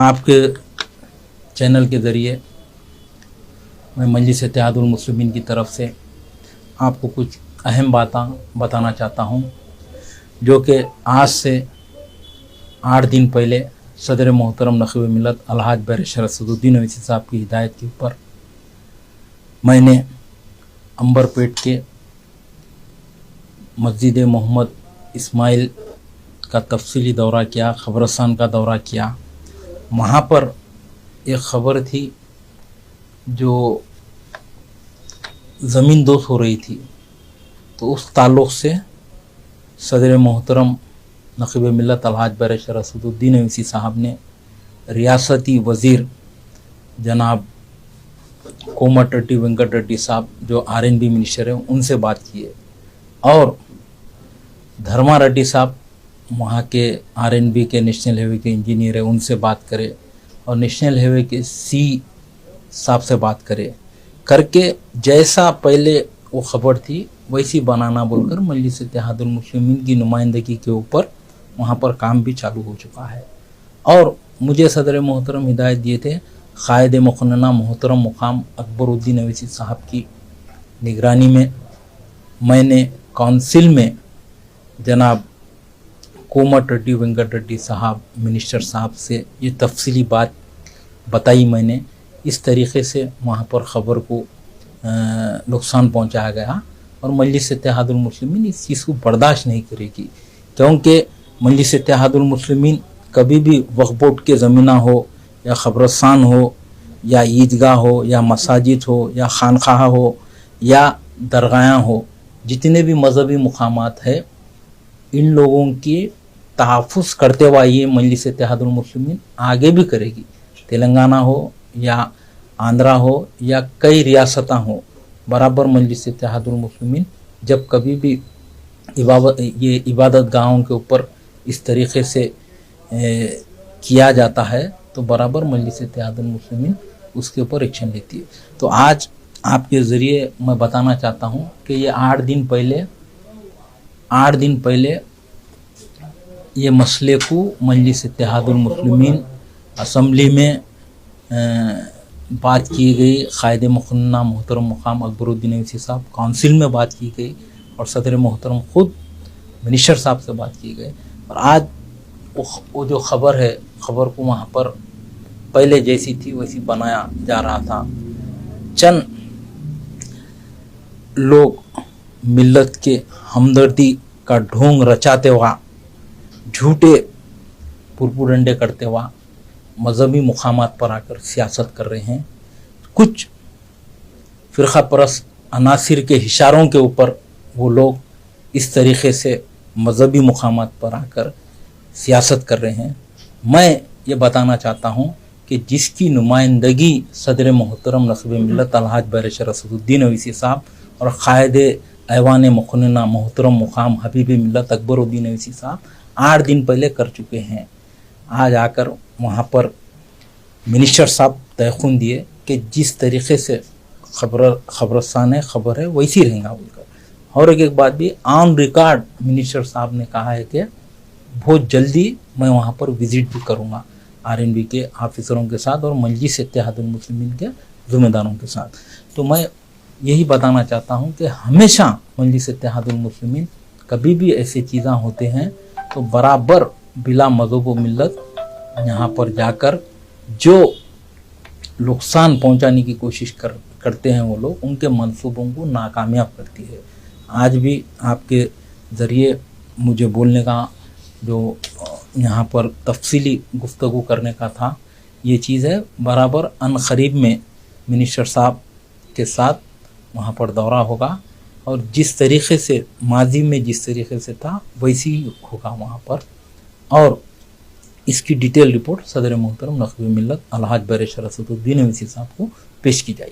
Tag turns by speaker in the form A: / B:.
A: आपके चैनल के ज़रिए मैं मजलिस इत्तेहादुल मुस्लिमीन की तरफ से आपको कुछ अहम बातें बताना चाहता हूं, जो कि आज से 8 दिन पहले सदर मोहतरम नक़ीब मिल्लत अलहाज बैरिस्टर असदुद्दीन ओवैसी साहब की हिदायत के ऊपर मैंने अंबरपेट के मस्जिद मोहम्मद इस्माइल का तफसीली दौरा किया, ख़बरस्तान का दौरा किया। वहाँ पर एक ख़बर थी जो ज़मीन दोष हो रही थी, तो उस ताल्लुक़ से सदर मोहतरम नक़ीब मिल्लत अलहाज बैरिस्टर असदुद्दीन ओवैसी साहब ने रियासती वज़ीर जनाब कोमटिरेड्डी वेंकट रेड्डी साहब जो RNB मिनिस्टर हैं उनसे बात की है, और धर्मा रेड्डी साहब वहाँ के RNB के नेशनल हाईवे के इंजीनियर है, उनसे बात करे, और नेशनल हाईवे के C साहब से बात करके जैसा पहले वो ख़बर थी वैसी बनाना बोलकर मजलिस इत्तेहादुल मुस्लिमीन की नुमाइंदगी के ऊपर वहाँ पर काम भी चालू हो चुका है। और मुझे सदर मोहतरम हिदायत दिए थे क़ायद मुक़न्नना मोहतरम मुक़ाम अकबरुद्दीन ओवैसी साहब की निगरानी में मैंने काउंसिल में जनाब कोमटिरेड्डी वेंकट रेड्डी साहब मिनिस्टर साहब से ये तफसीली बात बताई। मैंने इस तरीक़े से वहाँ पर ख़बर को नुकसान पहुँचाया गया, और मजलिस इत्तेहादुल मुस्लिमीन इस चीज़ को बर्दाश्त नहीं करेगी, क्योंकि मजलिस इत्तेहादुल मुस्लिमीन कभी भी वक्फ़ बोर्ड के ज़मीना हो या ख़बरस्तान हो या ईदगाह हो या मसाजिद हो या खानख़ाह हो या दरगाहें हो, जितने भी मज़हबी मुक़ामात है, इन लोगों की तहफ़्फ़ुज़ करते हुए ये मजलिस इत्तेहादुल मुस्लिमीन आगे भी करेगी। तेलंगाना हो या आंध्रा हो या कई रियासतें हो, बराबर मजलिस इत्तेहादुल मुस्लिमीन जब कभी भी इबादत गाहों के ऊपर इस तरीक़े से किया जाता है तो बराबर मजलिस इत्तेहादुल मुस्लिमीन उसके ऊपर एक्शन लेती है। तो आज आपके ज़रिए मैं बताना चाहता हूँ कि ये 8 दिन पहले ये मसले को मजलिस इत्तेहादुल मुस्लिमीन असम्बली में बात की गई, क़ायद मुक़न्नना मोहतरम मुक़ाम अकबरुद्दीन ओवैसी साहब काउंसिल में बात की गई, और सदर मोहतरम ख़ुद मिनिस्टर साहब से बात की गई। और आज वो जो ख़बर है, ख़बर को वहाँ पर पहले जैसी थी वैसी बनाया जा रहा था। चंद लोग मिल्लत के हमदर्दी का ढोंग रचाते हुआ, झूठे पुरपुरंडे करते हुआ मजहबी मुक़ामात पर आकर सियासत कर रहे हैं। कुछ फ़िरक़ा परस्त अनासिर के इशारों के ऊपर वो लोग इस तरीक़े से मजहबी मुक़ामात पर आकर सियासत कर रहे हैं। मैं ये बताना चाहता हूँ कि जिसकी नुमाइंदगी सदर मोहतरम नक़ीब मिल्लत अलहाज बैरिस्टर असदुद्दीन ओवैसी साहब और क़ायद ऐवान मुक़न्नना मोहतरम मुक़ाम हबीब मिल्लत अकबरुद्दीन ओवैसी साहब 8 दिन पहले कर चुके हैं, आज आकर वहाँ पर मिनिस्टर साहब तयख़ुन दिए कि जिस तरीक़े से ख़बरस्तान है, ख़बर है, वैसी रहेगा बोलकर। और एक बात भी ऑन रिकॉर्ड मिनिस्टर साहब ने कहा है कि बहुत जल्दी मैं वहाँ पर विज़िट भी करूँगा RNB के ऑफिसरों के साथ और मजलिस इत्तेहादुल मुस्लिमीन के ज़िम्मेदारों के साथ। तो मैं यही बताना चाहता हूँ कि हमेशा मजलिस इत्तेहादुल मुस्लिमीन कभी भी ऐसी चीज़ें होते हैं तो बराबर बिला मज़हब व मिल्लत यहाँ पर जाकर जो नुकसान पहुँचाने की कोशिश करते हैं वो लोग, उनके मंसूबों को नाकामयाब करती है। आज भी आपके ज़रिए मुझे बोलने का जो यहाँ पर तफसीली गुफ्तगू करने का था, ये चीज़ है बराबर अनक़रीब में मिनिस्टर साहब के साथ वहाँ पर दौरा होगा, और जिस तरीक़े से माजी में जिस तरीक़े से था वैसी ही होगा वहाँ पर, और इसकी डिटेल रिपोर्ट सदर मोहतरम नक़ीब मिल्लत अलहाज बैरिस्टर असदुद्दीन ओवैसी साहब को पेश की जाएगी।